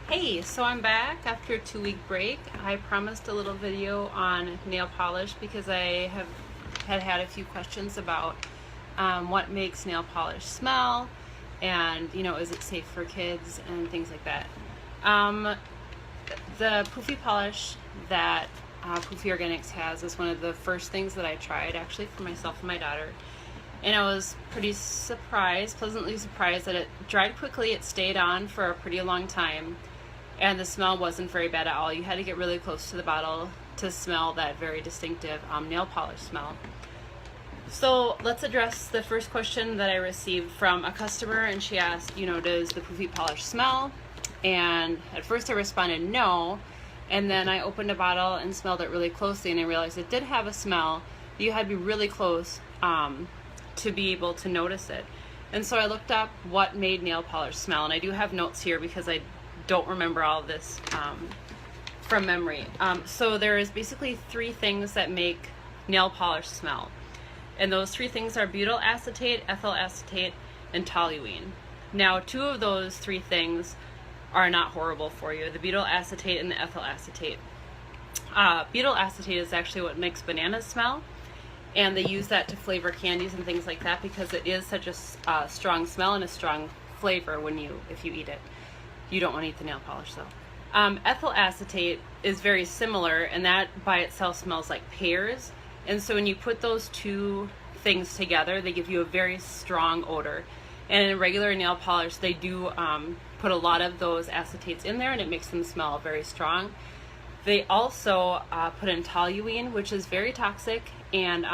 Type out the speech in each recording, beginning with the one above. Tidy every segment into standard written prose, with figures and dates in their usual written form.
Hey, so I'm back after a 2-week break. I promised a little video on nail polish because I had a few questions about what makes nail polish smell, and is it safe for kids and things like that. Um, the Poofy polish that Poofy Organics has is one of the first things that I tried actually for myself and my daughter. And I was pretty pleasantly surprised that it dried quickly. It stayed on for a pretty long time, and the smell wasn't very bad at all. You had to get really close to the bottle to smell that very distinctive nail polish smell. So let's address the first question that I received from a customer, and she asked, does the Poofy polish smell? And at first I responded no, and then I opened a bottle and smelled it really closely, and I realized it did have a smell. You had to be really close to be able to notice it. And so I looked up what made nail polish smell, and I do have notes here because I don't remember all of this from memory. So there is basically 3 things that make nail polish smell, and those 3 things are butyl acetate, ethyl acetate, and toluene. Now 2 of those 3 things are not horrible for you, the butyl acetate and the ethyl acetate. Butyl acetate is actually what makes bananas smell, and they use that to flavor candies and things like that because it is such a strong smell and a strong flavor if you eat it. You don't want to eat the nail polish though. Ethyl acetate is very similar, and that by itself smells like pears. And so when you put those 2 things together, they give you a very strong odor. And in regular nail polish, they do put a lot of those acetates in there, and it makes them smell very strong. They also put in toluene, which is very toxic, and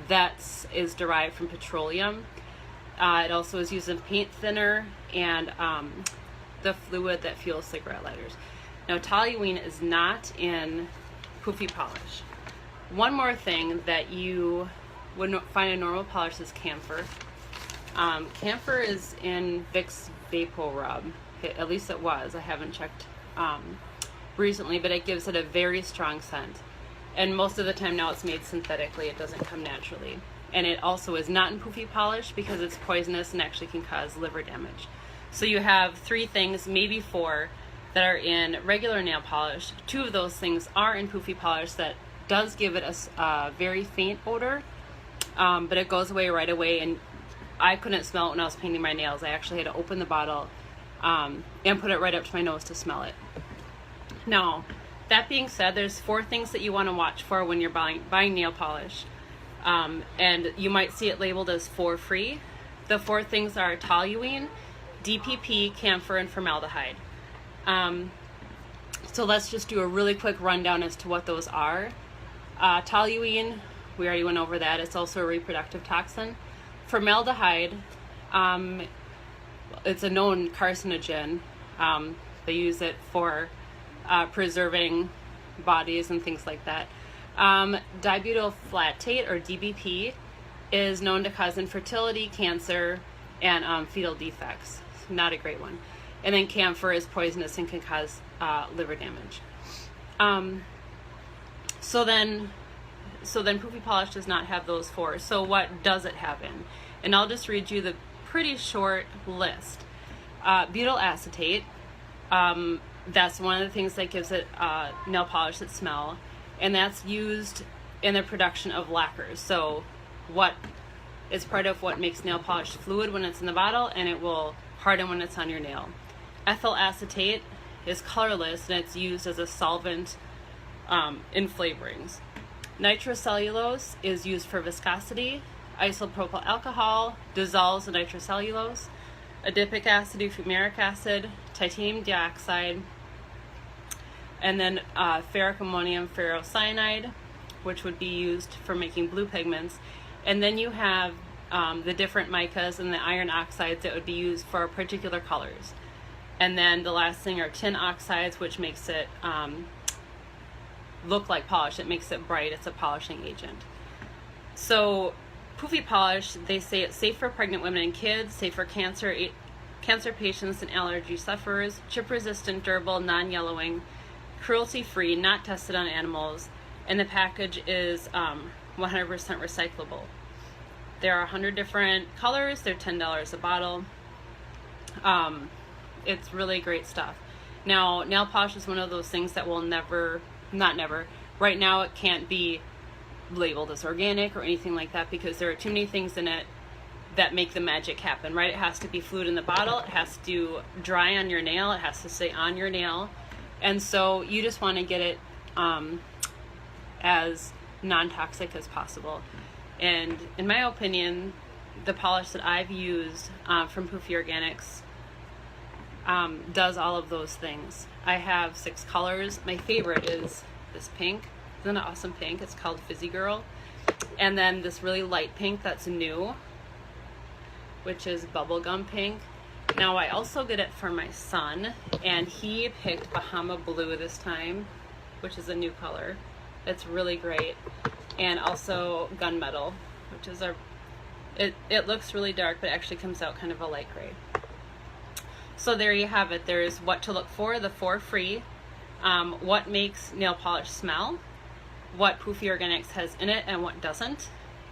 that is derived from petroleum. It also is used in paint thinner and the fluid that fuels cigarette lighters. Now, toluene is not in Poofy polish. One more thing that you would find in normal polish is camphor. Camphor is in Vicks VapoRub. At least it was. I haven't checked recently, but it gives it a very strong scent. And most of the time now it's made synthetically. It doesn't come naturally. And it also is not in Poofy polish because it's poisonous and actually can cause liver damage. So you have 3 things, maybe 4, that are in regular nail polish. 2 of those things are in Poofy polish that does give it a very faint odor, but it goes away right away, and I couldn't smell it when I was painting my nails. I actually had to open the bottle and put it right up to my nose to smell it. Now, that being said, there's 4 things that you want to watch for when you're buying nail polish, and you might see it labeled as 4 free. The 4 things are toluene, DPP, camphor, and formaldehyde. So let's just do a really quick rundown as to what those are. Toluene, we already went over that. It's also a reproductive toxin. Formaldehyde, it's a known carcinogen. They use it for preserving bodies and things like that. Dibutyl flatate, or DBP, is known to cause infertility, cancer, and fetal defects. Not a great one. And then camphor is poisonous and can cause liver damage. So then Poofy polish does not have those 4. So what does it have in? And I'll just read you the pretty short list. Butyl acetate, that's one of the things that gives it nail polish that smell, and that's used in the production of lacquers. So what is part of what makes nail polish fluid when it's in the bottle, and it will harden when it's on your nail. Ethyl acetate is colorless, and it's used as a solvent in flavorings. Nitrocellulose is used for viscosity. Isopropyl alcohol dissolves the nitrocellulose. Adipic acid, fumaric acid, titanium dioxide, and then ferric ammonium ferrocyanide, which would be used for making blue pigments. And then you have the different micas and the iron oxides that would be used for particular colors. And then the last thing are tin oxides, which makes it look like polish. It makes it bright. It's a polishing agent. So Poofy polish, they say it's safe for pregnant women and kids, safe for cancer patients and allergy sufferers, chip-resistant, durable, non-yellowing, cruelty-free, not tested on animals, and the package is 100% recyclable. There are 100 different colors. They're $10 a bottle. It's really great stuff. Now, nail polish is one of those things that will never, not never, right now it can't be labeled as organic or anything like that because there are too many things in it that make the magic happen, right? It has to be fluid in the bottle, it has to dry on your nail, it has to stay on your nail, and so you just want to get it as non-toxic as possible. And in my opinion, the polish that I've used from Poofy Organics does all of those things. I have 6 colors. My favorite is this pink. Isn't it awesome pink? It's called Fizzy Girl. And then this really light pink that's new, which is Bubblegum Pink. Now I also get it for my son, and he picked Bahama Blue this time, which is a new color. It's really great. And also Gunmetal, which is it looks really dark, but it actually comes out kind of a light gray. So there you have it. There's what to look for, the 4 free, what makes nail polish smell, what Poofy Organics has in it and what doesn't,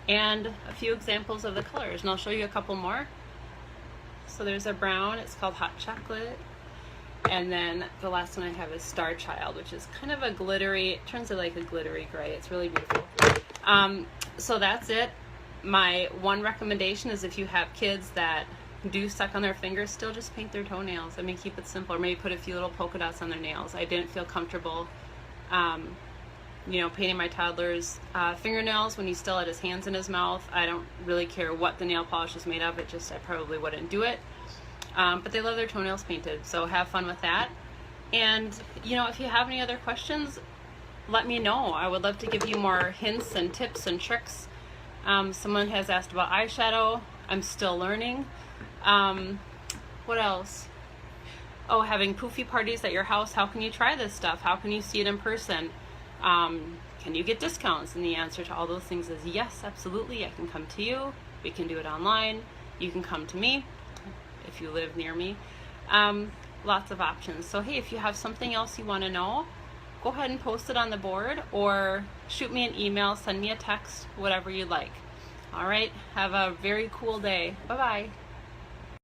and a few examples of the colors. And I'll show you a couple more. So there's a brown, it's called Hot Chocolate. And then the last one I have is Star Child, which is kind of a glittery, it turns out like a glittery gray. It's really beautiful. So that's it. My one recommendation is if you have kids that do suck on their fingers still, just paint their toenails. I mean, keep it simple, or maybe put a few little polka dots on their nails. I didn't feel comfortable painting my toddler's fingernails when he still had his hands in his mouth. I don't really care what the nail polish is made of, I probably wouldn't do it. But they love their toenails painted, so have fun with that. And if you have any other questions, let me know. I would love to give you more hints and tips and tricks. Someone has asked about eyeshadow. I'm still learning. What else? Oh, having poofy parties at your house. How can you try this stuff? How can you see it in person? Can you get discounts? And the answer to all those things is yes, absolutely. I can come to you. We can do it online. You can come to me if you live near me. Lots of options. So hey, if you have something else you want to know, go ahead and post it on the board or shoot me an email, send me a text, whatever you like. All right, have a very cool day. Bye-bye.